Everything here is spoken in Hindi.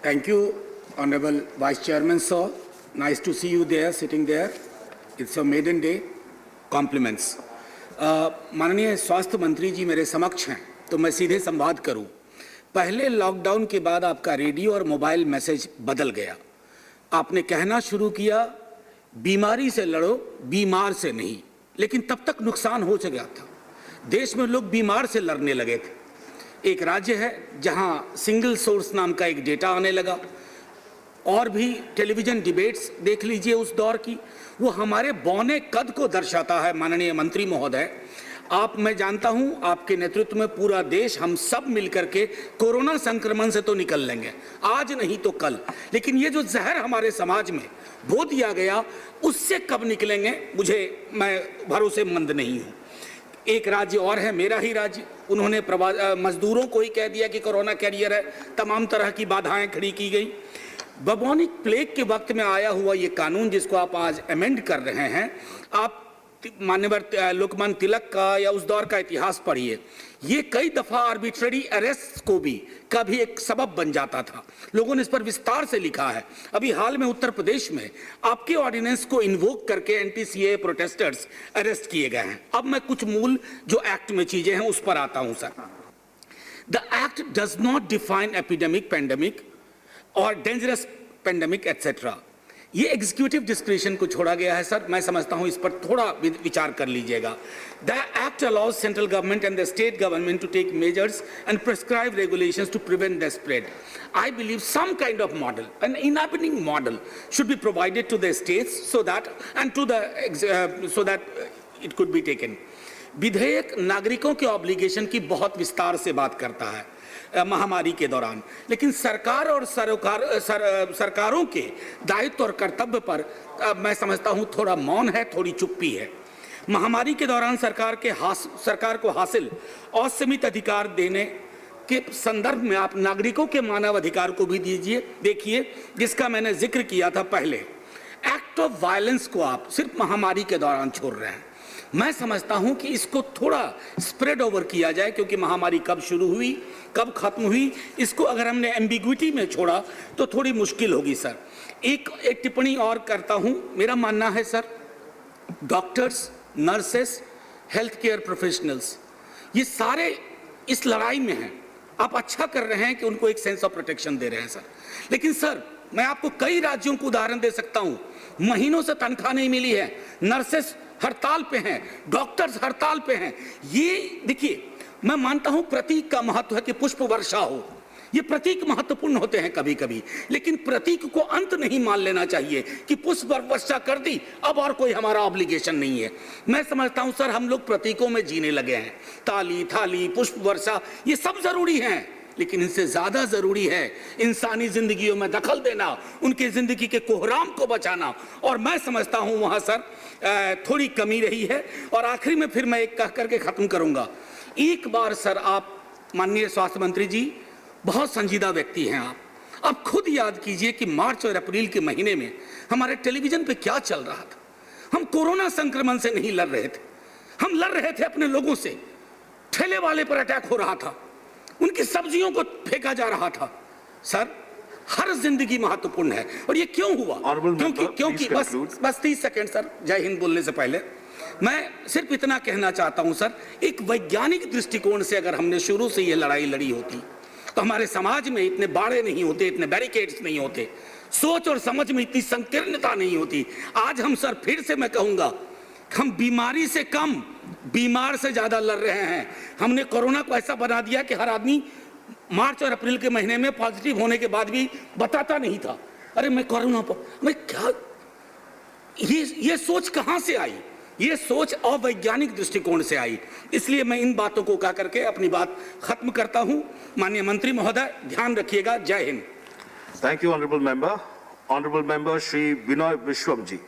Thank you, Honorable Vice Chairman, sir. Nice to see you there, sitting there. It's your maiden day. Compliments. माननीय स्वास्थ्य मंत्री जी मेरे समक्ष हैं, तो मैं सीधे संवाद करूं। पहले लॉकडाउन के बाद आपका रेडियो और मोबाइल मैसेज बदल गया। आपने कहना शुरू किया, बीमारी से लड़ो, बीमार से नहीं। लेकिन तब तक नुकसान हो गया था। देश में लोग बीमार से लड़ने लगे थे। एक राज्य है जहां सिंगल सोर्स नाम का एक डेटा आने लगा, और भी टेलीविजन डिबेट्स देख लीजिए उस दौर की, वो हमारे बौने कद को दर्शाता है। माननीय मंत्री महोदय, मैं जानता हूं आपके नेतृत्व में पूरा देश, हम सब मिलकर के कोरोना संक्रमण से तो निकल लेंगे, आज नहीं तो कल। लेकिन ये जो जहर हमारे समाज में बो दिया गया, उससे कब निकलेंगे मैं भरोसेमंद नहीं हूं। एक राज्य और है, मेरा ही राज्य, उन्होंने मजदूरों को ही कह दिया कि कोरोना कैरियर है, तमाम तरह की बाधाएं खड़ी की गई। बबोनिक प्लेग के वक्त में आया हुआ ये कानून जिसको आप आज अमेंड कर रहे हैं, आप माननीय लोकमान्य तिलक का या उस दौर का इतिहास पढ़िए। ये कई दफा आर्बिट्ररी अरेस्ट को भी कभी एक सबब बन जाता था। लोगों ने इस पर विस्तार से लिखा है। अभी हाल में उत्तर प्रदेश में आपके ऑर्डिनेंस को इन्वोक करके एंटी-सीएए प्रोटेस्टर्स अरेस्ट किए गए हैं। अब मैं कुछ मूल जो एक्ट में चीजें हैं उस पर आता हूं sir. The act does not define epidemic, pandemic और डेंजरस पेंडेमिक एटसेट्रा। ये एग्जीक्यूटिव डिस्क्रिशन को छोड़ा गया है सर। मैं समझता हूं इस पर थोड़ा विचार कर लीजिएगा। The act allows central government and the state government to take measures and prescribe regulations to prevent the spread. I believe some kind of model, an enabling model, should be provided to the states so that it could be taken. विधेयक नागरिकों के ऑब्लिगेशन की बहुत विस्तार से बात करता है महामारी के दौरान, लेकिन सरकार और सरकारों के दायित्व और कर्तव्य पर मैं समझता हूं थोड़ा मौन है, थोड़ी चुप्पी है। महामारी के दौरान सरकार को हासिल असीमित अधिकार देने के संदर्भ में आप नागरिकों के मानव अधिकार को भी देखिए, जिसका मैंने जिक्र किया था पहले। एक्ट ऑफ वायलेंस को आप सिर्फ महामारी के दौरान छोड़ रहे हैं। मैं समझता हूं कि इसको थोड़ा स्प्रेड ओवर किया जाए, क्योंकि महामारी कब शुरू हुई, कब खत्म हुई, इसको अगर हमने एम्बिग्विटी में छोड़ा तो थोड़ी मुश्किल होगी सर। एक टिप्पणी और करता हूं। मेरा मानना है sir, doctors, nurses, health care professionals, ये सारे इस लड़ाई में हैं। आप अच्छा कर रहे हैं कि उनको एक सेंस ऑफ प्रोटेक्शन दे रहे हैं सर। लेकिन सर, मैं आपको कई राज्यों को उदाहरण दे सकता हूं, महीनों से तनख्वाह नहीं मिली है, नर्सेस हड़ताल पे हैं, डॉक्टर्स हड़ताल पे हैं। ये देखिए, मैं मानता हूं प्रतीक का महत्व है कि पुष्प वर्षा हो, ये प्रतीक महत्वपूर्ण होते हैं कभी कभी, लेकिन प्रतीक को अंत नहीं मान लेना चाहिए कि पुष्प वर्षा कर दी, अब और कोई हमारा ऑब्लिगेशन नहीं है। मैं समझता हूं सर, हम लोग प्रतीकों में जीने लगे हैं। ताली, थाली, पुष्प वर्षा, ये सब जरूरी हैं, लेकिन इनसे ज्यादा जरूरी है इंसानी जिंदगियों में दखल देना, उनके जिंदगी के कोहराम को बचाना। और मैं समझता हूं वहां सर थोड़ी कमी रही है। और आखिरी में फिर मैं एक कह करके खत्म करूंगा। एक बार सर, आप माननीय स्वास्थ्य मंत्री जी बहुत संजीदा व्यक्ति हैं, आप खुद याद कीजिए कि मार्च और अप्रैल के महीने में हमारे टेलीविजन पे क्या चल रहा था। हम कोरोना संक्रमण से नहीं लड़ रहे थे, हम लड़ रहे थे अपने लोगों से। ठेले वाले पर अटैक हो रहा था, उनकी सब्जियों को फेंका जा रहा था। सर, हर जिंदगी महत्वपूर्ण है। और ये क्यों हुआ? क्योंकि बस 30 सेकंड सर, जय हिंद बोलने से पहले मैं सिर्फ इतना कहना चाहता हूं सर, एक वैज्ञानिक दृष्टिकोण से अगर हमने शुरू से ये लड़ाई लड़ी होती तो हमारे समाज में इतने बाड़े नहीं होते, इतने बैरिकेड्स नहीं होते, सोच और समझ में इतनी संकीर्णता नहीं होती। आज हम सर, फिर से मैं कहूंगा, हम बीमारी से कम, बीमार से ज्यादा लड़ रहे हैं। हमने कोरोना को ऐसा बना दिया कि हर आदमी मार्च और अप्रैल के महीने में पॉजिटिव होने के बाद भी बताता नहीं था, अरे मैं कोरोना पर, मैं क्या, ये सोच कहां से आई? ये सोच अवैज्ञानिक दृष्टिकोण से आई। इसलिए मैं इन बातों को कह करके अपनी बात खत्म करता हूं। माननीय मंत्री महोदय, ध्यान रखिएगा। जय Hind. Thank you honourable member. Honourable member Shri Vinay Vishwam ji.